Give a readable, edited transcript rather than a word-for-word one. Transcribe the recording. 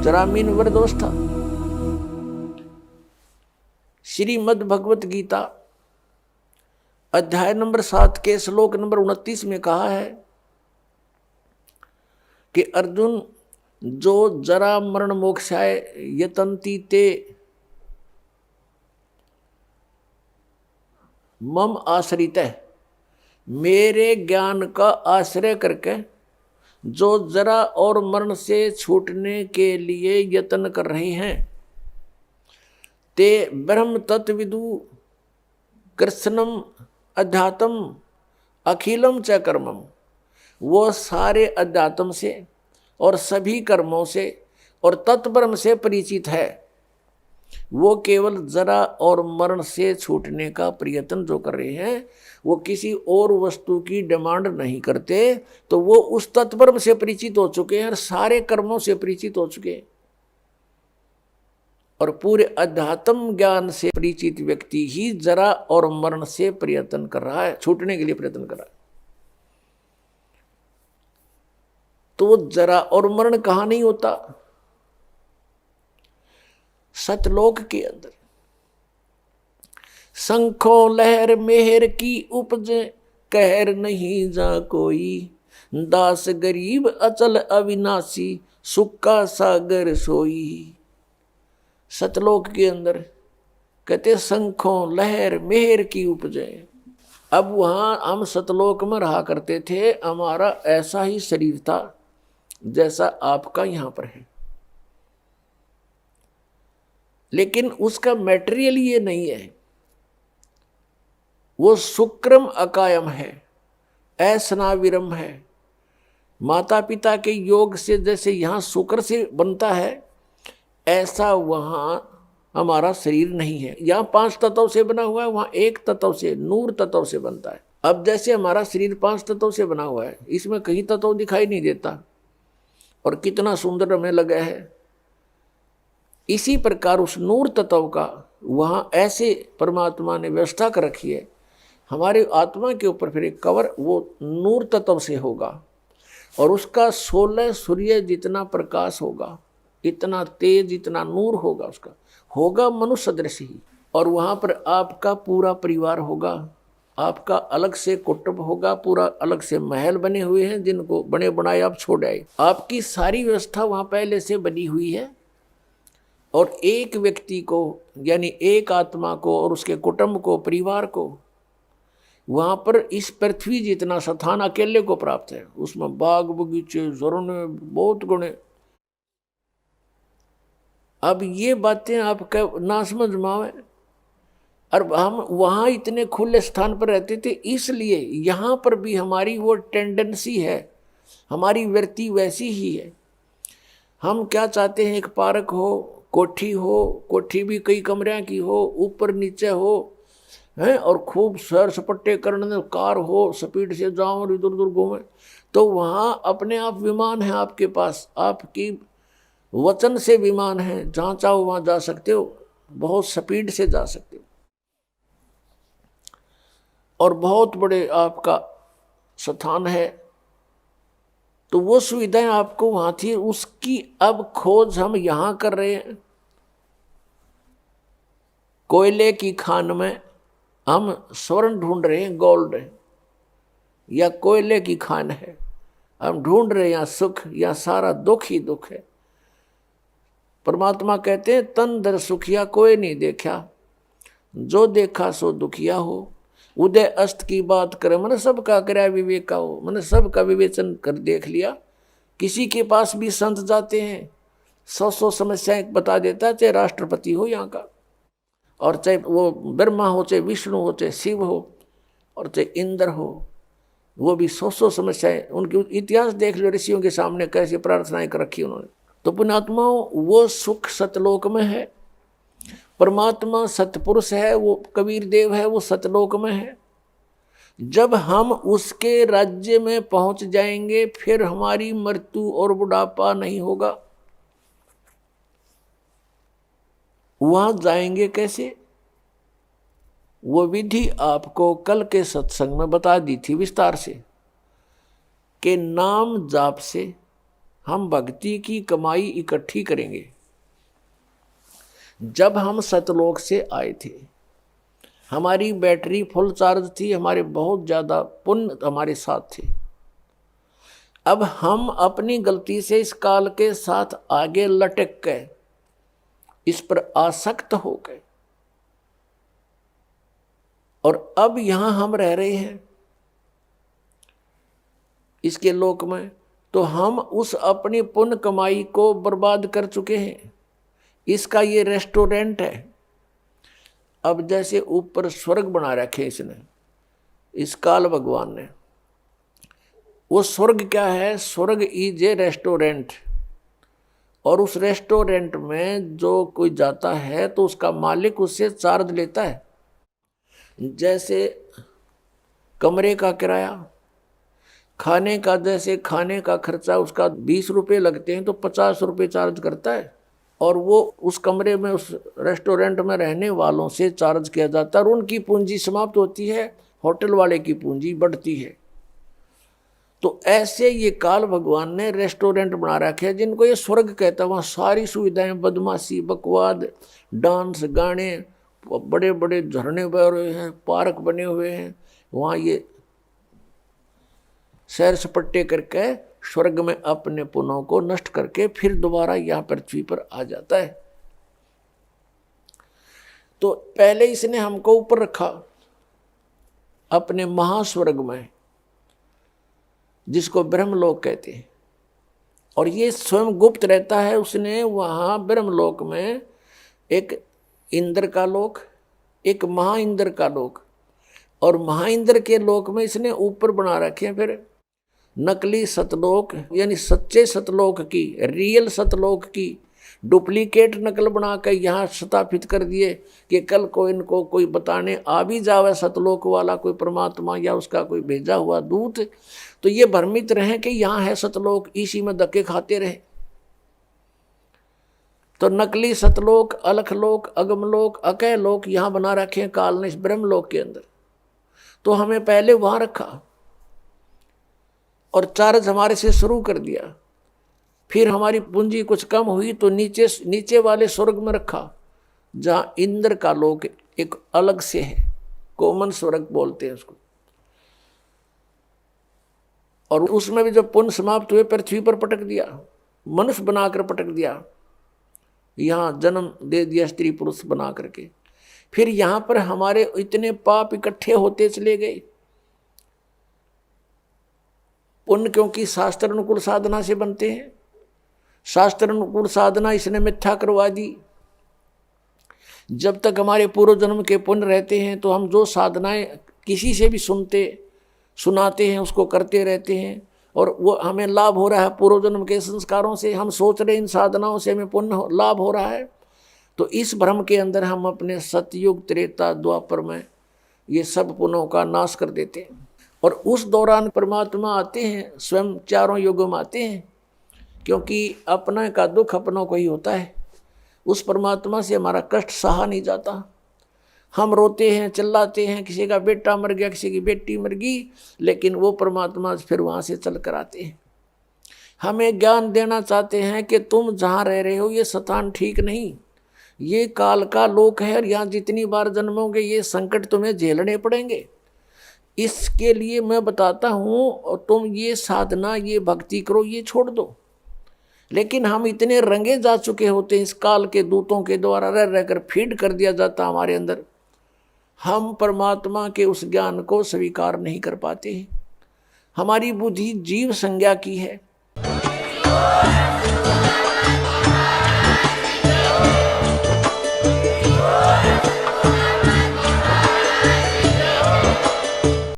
जरामीन वरदोष था। श्रीमद् भगवत गीता अध्याय नंबर 7 के श्लोक नंबर 29 में कहा है कि अर्जुन, जो जरा मरण मोक्षाय यतन्ति ते मम आश्रित है, मेरे ज्ञान का आश्रय करके जो जरा और मरण से छूटने के लिए यत्न कर रहे हैं, ते ब्रह्म तत्विदु कृष्णम अध्यात्म अखिलम च कर्मम, वो सारे अध्यात्म से और सभी कर्मों से और तत्ब्रह्म से परिचित है। वो केवल जरा और मरण से छूटने का प्रयत्न जो कर रहे हैं, वो किसी और वस्तु की डिमांड नहीं करते, तो वो उस तत्ब्रह्म से परिचित हो चुके हैं और सारे कर्मों से परिचित हो चुके हैं। और पूरे अध्यात्म ज्ञान से परिचित व्यक्ति ही जरा और मरण से प्रयत्न कर रहा है, छूटने के लिए प्रयत्न कर रहा है। तो जरा और मरण कहाँ नहीं होता? सतलोक के अंदर। शंखो लहर मेहर की उपजे, कहर नहीं जा कोई, दास गरीब अचल अविनाशी, सुख का सागर सोई। सतलोक के अंदर कहते शंखों लहर मेहर की उपजे। अब वहां हम सतलोक में रहा करते थे, हमारा ऐसा ही शरीर था जैसा आपका यहां पर है, लेकिन उसका मटेरियल ये नहीं है। वो शुक्रम अकायम है, ऐसनाविरम है। माता पिता के योग से जैसे यहाँ शुक्र से बनता है, ऐसा वहाँ हमारा शरीर नहीं है। यहाँ 5 तत्व से बना हुआ है, वहाँ 1 तत्व से, नूर तत्व से बनता है। अब जैसे हमारा शरीर 5 तत्व से बना हुआ है, इसमें कहीं तत्व दिखाई नहीं देता और कितना सुंदर हमें लगा है। इसी प्रकार उस नूर तत्व का वहाँ ऐसे परमात्मा ने व्यवस्था कर रखी है। हमारे आत्मा के ऊपर फिर एक कवर वो नूर तत्व से होगा और उसका 16 सूर्य जितना प्रकाश होगा, इतना तेज, इतना नूर होगा, उसका होगा मनुष्य दृश्य ही। और वहाँ पर आपका पूरा परिवार होगा, आपका अलग से कुटुंब होगा, पूरा अलग से महल बने हुए हैं जिनको बने बनाए आप छोड़ आए। आपकी सारी व्यवस्था वहाँ पहले से बनी हुई है। और एक व्यक्ति को यानी एक आत्मा को और उसके कुटुंब को, परिवार को वहाँ पर इस पृथ्वी जितना स्थान अकेले को प्राप्त है। उसमें बाग बगीचे, झरने, बहुत गुणे। अब ये बातें आपका ना समझ में आवे। और हम वहाँ इतने खुले स्थान पर रहते थे, इसलिए यहाँ पर भी हमारी वो टेंडेंसी है, हमारी वृत्ति वैसी ही है। हम क्या चाहते हैं? एक पार्क हो, कोठी हो, कोठी भी कई कमरों की हो, ऊपर नीचे हो हैं, और खूब सैर सपट्टे करने, कार हो, स्पीड से जाओ और इधर उधर घूमे। तो वहाँ अपने आप विमान है आपके पास, आपकी वचन से विमान है, जहाँ चाहो वहाँ जा सकते हो, बहुत स्पीड से जा सकते हो। और बहुत बड़े आपका स्थान है, तो वो सुविधाएं आपको वहाँ थी, उसकी अब खोज हम यहाँ कर रहे हैं। कोयले की खान में हम स्वर्ण ढूंढ रहे हैं, गोल्ड है या कोयले की खान है, हम ढूंढ रहे हैं यहाँ सुख, या सारा दुख ही दुख है। परमात्मा कहते हैं तन दर सुखिया कोई नहीं देखा, जो देखा सो दुखिया हो। उदय अस्त की बात करे, मैंने सबका करया विवेका हो, मैंने सबका विवेचन कर देख लिया। किसी के पास भी संत जाते हैं, 100 समस्याएं बता देता है, चाहे राष्ट्रपति हो यहाँ का, और चाहे वो ब्रह्मा हो, चाहे विष्णु हो, चाहे शिव हो, और चाहे इंद्र हो, वो भी 100 समस्याएं। उनकी इतिहास देख लो, ऋषियों के सामने कैसी प्रार्थनाएं कर रखी उन्होंने। तो पुण्यात्माओं, वो सुख सतलोक में है। परमात्मा सतपुरुष है, वो कबीर देव है, वो सतलोक में है। जब हम उसके राज्य में पहुंच जाएंगे, फिर हमारी मृत्यु और बुढ़ापा नहीं होगा। वहां जाएंगे कैसे? वो विधि आपको कल के सत्संग में बता दी थी विस्तार से, कि नाम जाप से हम भक्ति की कमाई इकट्ठी करेंगे। जब हम सतलोक से आए थे, हमारी बैटरी फुल चार्ज थी, हमारे बहुत ज़्यादा पुण्य हमारे साथ थे। अब हम अपनी गलती से इस काल के साथ आगे लटक गए, इस पर आसक्त हो गए, और अब यहां हम रह रहे हैं इसके लोक में, तो हम उस अपनी पुण्य कमाई को बर्बाद कर चुके हैं। इसका ये रेस्टोरेंट है। अब जैसे ऊपर स्वर्ग बना रखे इसने, इस काल भगवान ने, वो स्वर्ग क्या है? स्वर्ग इज ए रेस्टोरेंट। और उस रेस्टोरेंट में जो कोई जाता है तो उसका मालिक उससे चार्ज लेता है। जैसे कमरे का किराया, खाने का, जैसे खाने का खर्चा उसका 20 रुपये लगते हैं तो 50 रुपये चार्ज करता है, और वो उस कमरे में, उस रेस्टोरेंट में रहने वालों से चार्ज किया जाता है, और उनकी पूंजी समाप्त होती है, होटल वाले की पूंजी बढ़ती है। तो ऐसे ये काल भगवान ने रेस्टोरेंट बना रखे हैं जिनको ये स्वर्ग कहता है। वहाँ सारी सुविधाएं, बदमाशी, बकवाद, डांस, गाने, बड़े बड़े झरने बह रहे हैं, पार्क बने हुए हैं, वहाँ ये सैर सपट्टे करके स्वर्ग में अपने पुण्यों को नष्ट करके फिर दोबारा यहाँ पृथ्वी पर आ जाता है। तो पहले इसने हमको ऊपर रखा अपने महास्वर्ग में, जिसको ब्रह्मलोक कहते हैं, और ये स्वयं गुप्त रहता है। उसने वहाँ ब्रह्मलोक में एक इंद्र का लोक, एक महाइंद्र का लोक, और महाइंद्र के लोक में इसने ऊपर बना रखे हैं फिर नकली सतलोक, यानी सच्चे सतलोक की, रियल सतलोक की डुप्लीकेट नकल बना कर यहाँ स्थापित कर दिए कि कल को इनको कोई बताने आ भी जावे सतलोक वाला, कोई परमात्मा या उसका कोई भेजा हुआ दूत, तो ये भ्रमित रहे कि यहाँ है सतलोक, इसी में धक्के खाते रहे। तो नकली सतलोक, अलखलोक, अगमलोक, अकय लोक यहाँ बना रखे हैं काल ने इस ब्रह्मलोक के अंदर। तो हमें पहले वहाँ रखा और चार्ज हमारे से शुरू कर दिया। फिर हमारी पूंजी कुछ कम हुई तो नीचे वाले स्वर्ग में रखा, जहाँ इंद्र का लोक एक अलग से है, कॉमन स्वर्ग बोलते हैं उसको। और उसमें भी जब पुण्य समाप्त हुए पृथ्वी पर पटक दिया, मनुष्य बनाकर पटक दिया, यहाँ जन्म दे दिया स्त्री पुरुष बना करके। फिर यहाँ पर हमारे इतने पाप इकट्ठे होते चले गए। पुण्य क्योंकि शास्त्र अनुकूल साधना से बनते हैं, शास्त्र अनुकूल साधना इसने मिथ्या करवा दी। जब तक हमारे पूर्व जन्म के पुण्य रहते हैं तो हम जो साधनाएं किसी से भी सुनाते हैं उसको करते रहते हैं, और वो हमें लाभ हो रहा है पूर्व जन्म के संस्कारों से। हम सोच रहे इन साधनाओं से हमें पुण्य लाभ हो रहा है, तो इस भ्रम के अंदर हम अपने सतयुग, त्रेता, द्वापर में ये सब पुण्यों का नाश कर देते हैं। और उस दौरान परमात्मा आते हैं, स्वयं चारों युगों में आते हैं, क्योंकि अपना का दुख अपनों को ही होता है। उस परमात्मा से हमारा कष्ट सहा नहीं जाता। हम रोते हैं, चिल्लाते हैं, किसी का बेटा मर गया, किसी की बेटी मर गई, लेकिन वो परमात्मा फिर वहाँ से चल कर आते हैं। हमें ज्ञान देना चाहते हैं कि तुम जहाँ रह रहे हो ये स्थान ठीक नहीं, ये काल का लोक है, और यहाँ जितनी बार जन्मोगे ये संकट तुम्हें झेलने पड़ेंगे। इसके लिए मैं बताता हूँ, और तुम ये साधना, ये भक्ति करो, ये छोड़ दो। लेकिन हम इतने रंगे जा चुके होते हैं, इस काल के दूतों के द्वारा रह रहकर फीड कर दिया जाता हमारे अंदर, हम परमात्मा के उस ज्ञान को स्वीकार नहीं कर पाते हैं। हमारी बुद्धि जीव संज्ञा की है।